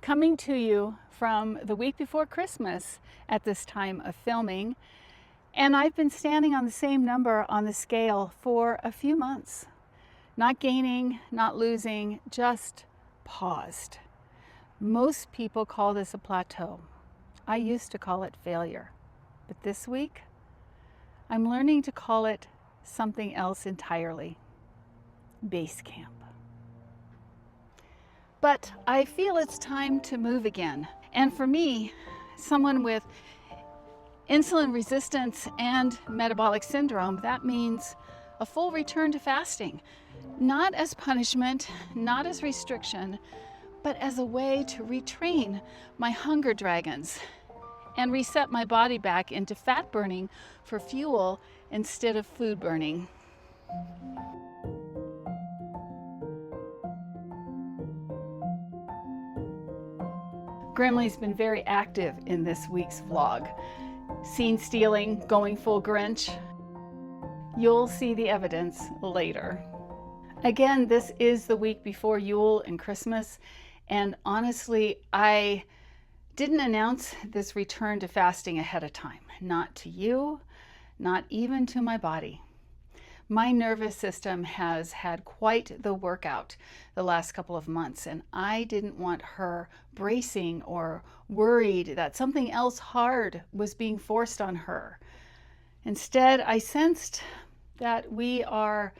coming to you from the week before Christmas at this time of filming, and I've been standing on the same number on the scale for a few months. Not gaining, not losing, just paused. Most people call this a plateau. I used to call it failure, but this week I'm learning to call it something else entirely: base camp. But I feel it's time to move again. And for me, someone with insulin resistance and metabolic syndrome, that means a full return to fasting. Not as punishment, not as restriction, but as a way to retrain my hunger dragons and reset my body back into fat burning for fuel instead of food burning. Grimly's been very active in this week's vlog. Scene stealing, going full Grinch. You'll see the evidence later. Again, this is the week before Yule and Christmas, and honestly, I didn't announce this return to fasting ahead of time. Not to you, not even to my body. My nervous system has had quite the workout the last couple of months, and I didn't want her bracing or worried that something else hard was being forced on her. Instead, I sensed that we are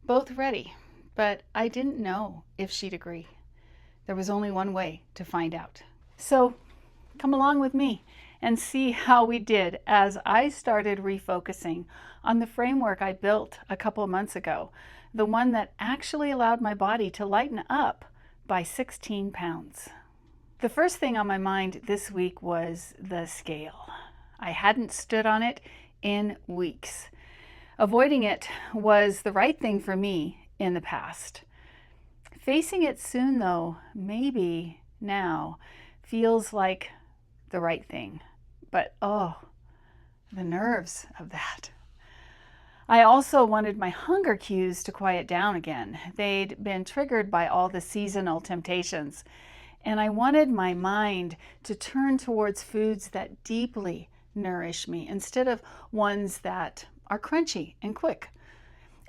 both ready, but I didn't know if she'd agree. There was only one way to find out. So come along with me and see how we did as I started refocusing on the framework I built a couple of months ago, the one that actually allowed my body to lighten up by 16 pounds. The first thing on my mind this week was the scale. I hadn't stood on it in weeks. Avoiding it was the right thing for me in the past. Facing it soon, though, maybe now, feels like the right thing. But oh, the nerves of that. I also wanted my hunger cues to quiet down again. They'd been triggered by all the seasonal temptations, and I wanted my mind to turn towards foods that deeply nourish me instead of ones that are crunchy and quick.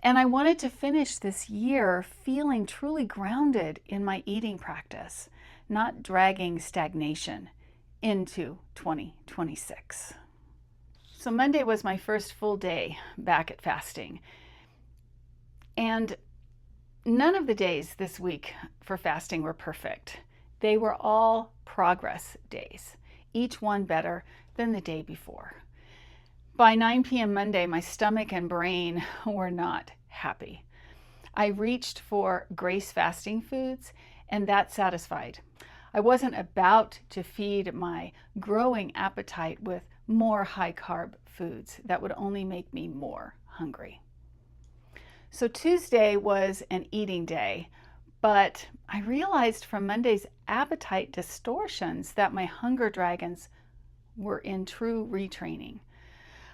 And I wanted to finish this year feeling truly grounded in my eating practice, not dragging stagnation into 2026. So Monday was my first full day back at fasting. And none of the days this week for fasting were perfect. They were all progress days, each one better than the day before. By 9 p.m. Monday, my stomach and brain were not happy. I reached for grace fasting foods, and that satisfied. I wasn't about to feed my growing appetite with more high-carb foods that would only make me more hungry. So Tuesday was an eating day, but I realized from Monday's appetite distortions that my hunger dragons were in true retraining.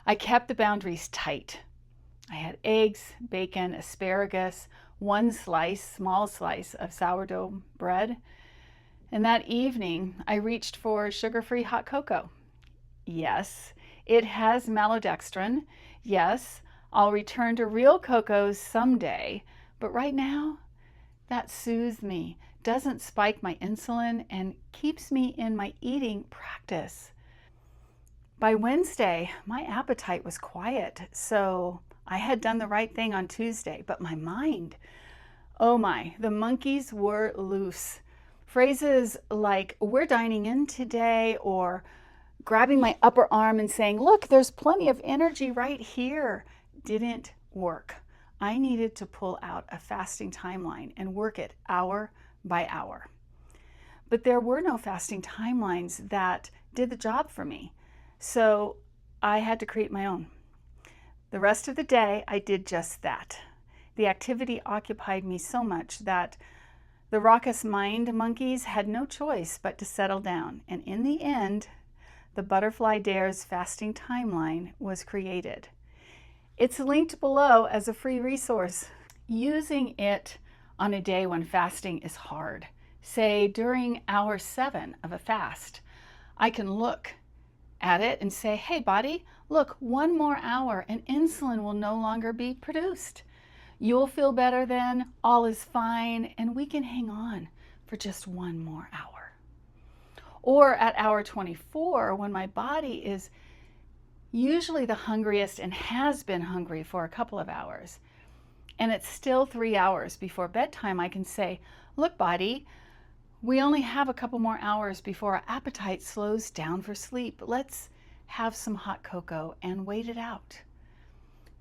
I kept the boundaries tight. I had eggs, bacon, asparagus, one small slice of sourdough bread, and that evening I reached for sugar-free hot cocoa. Yes, it has maltodextrin. Yes, I'll return to real cocoa someday, but right now, that soothes me, doesn't spike my insulin, and keeps me in my eating practice. By Wednesday, my appetite was quiet, so I had done the right thing on Tuesday, but my mind, oh my, the monkeys were loose. Phrases like, "we're dining in today," or grabbing my upper arm and saying, "look, there's plenty of energy right here," didn't work. I needed to pull out a fasting timeline and work it hour by hour. But there were no fasting timelines that did the job for me. So I had to create my own. The rest of the day, I did just that. The activity occupied me so much that the raucous mind monkeys had no choice but to settle down. And in the end, the Butterfly Dares fasting timeline was created. It's linked below as a free resource. Using it on a day when fasting is hard Say during hour 7 of a fast, I can look at it and say, hey body, look, 1 more hour and insulin will no longer be produced. You'll feel better then, all is fine, and we can hang on for just 1 more hour. Or at hour 24, when my body is usually the hungriest and has been hungry for a couple of hours, and it's still 3 hours before bedtime, I can say, look body, we only have a couple more hours before our appetite slows down for sleep. Let's have some hot cocoa and wait it out.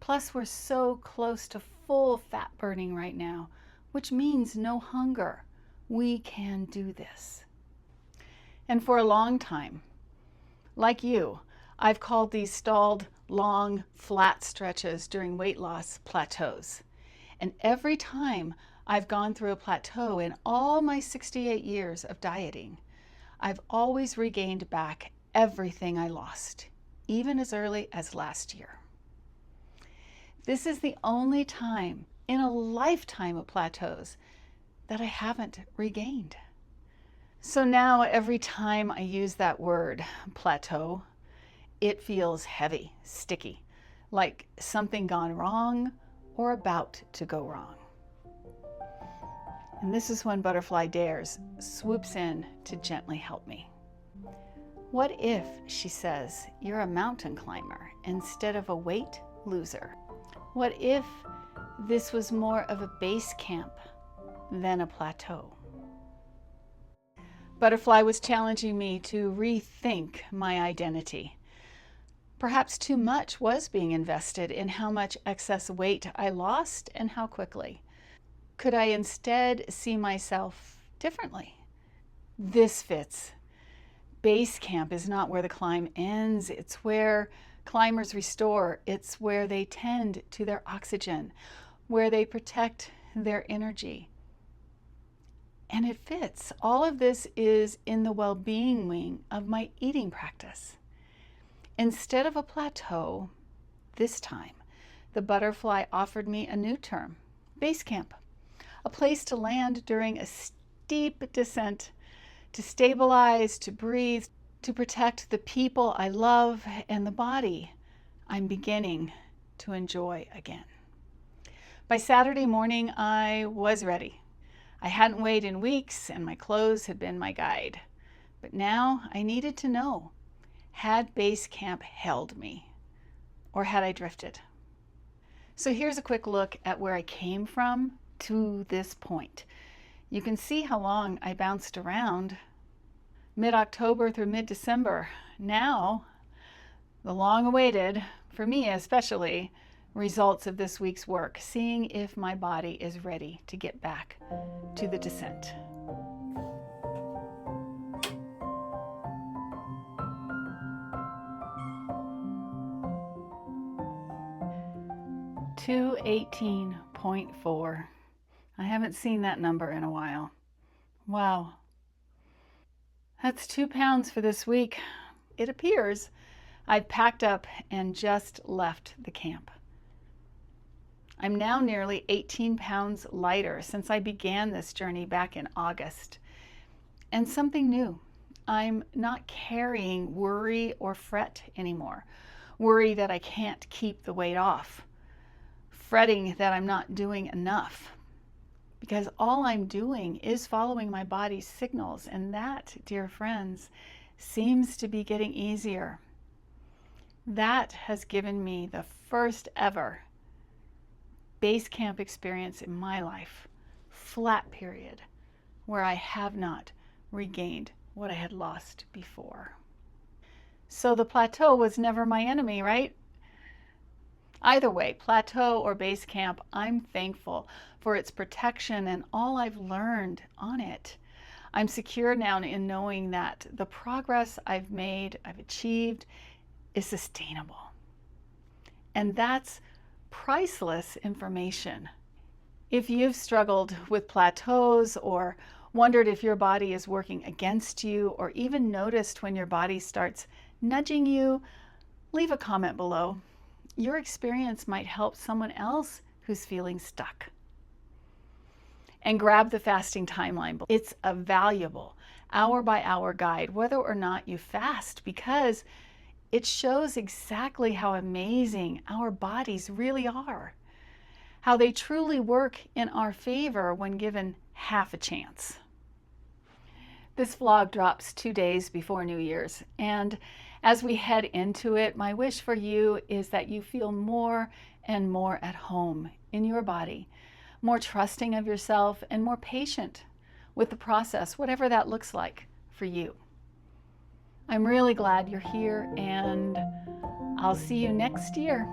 Plus, we're so close to full fat burning right now, which means no hunger. We can do this. And for a long time, like you, I've called these stalled, long, flat stretches during weight loss plateaus. And every time I've gone through a plateau in all my 68 years of dieting, I've always regained back everything I lost, even as early as last year. This is the only time in a lifetime of plateaus that I haven't regained. So now every time I use that word, plateau, it feels heavy, sticky, like something gone wrong or about to go wrong. And this is when Butterfly Dares swoops in to gently help me. What if, she says, you're a mountain climber instead of a weight loser? What if this was more of a base camp than a plateau? Butterfly was challenging me to rethink my identity. Perhaps too much was being invested in how much excess weight I lost and how quickly. Could I instead see myself differently? This fits. Base camp is not where the climb ends. It's where climbers restore. It's where they tend to their oxygen, where they protect their energy. And it fits. All of this is in the well-being wing of my eating practice. Instead of a plateau, this time, the butterfly offered me a new term, base camp. A place to land during a steep descent, to stabilize, to breathe, to protect the people I love and the body I'm beginning to enjoy again. By Saturday morning, I was ready. I hadn't weighed in weeks and my clothes had been my guide. But now I needed to know, had base camp held me or had I drifted? So here's a quick look at where I came from to this point. You can see how long I bounced around. Mid-October through mid-December. Now, the long-awaited, for me especially, results of this week's work, seeing if my body is ready to get back to the descent. $218.4. I haven't seen that number in a while. Wow. That's 2 pounds for this week. It appears I've packed up and just left the camp. I'm now nearly 18 pounds lighter since I began this journey back in August. And something new. I'm not carrying worry or fret anymore. Worry that I can't keep the weight off. Fretting that I'm not doing enough. Because all I'm doing is following my body's signals, and that, dear friends, seems to be getting easier. That has given me the first ever base camp experience in my life, flat period, where I have not regained what I had lost before. So the plateau was never my enemy, right? Either way, plateau or base camp, I'm thankful for its protection and all I've learned on it. I'm secure now in knowing that the progress I've made, I've achieved, is sustainable. And that's priceless information. If you've struggled with plateaus or wondered if your body is working against you or even noticed when your body starts nudging you, leave a comment below. Your experience might help someone else who's feeling stuck. and grab the fasting timeline. It's a valuable hour by hour guide, whether or not you fast, because it shows exactly how amazing our bodies really are, how they truly work in our favor when given half a chance. This vlog drops 2 days before New Year's, and as we head into it, my wish for you is that you feel more and more at home in your body, more trusting of yourself, and more patient with the process, whatever that looks like for you. I'm really glad you're here, and I'll see you next year.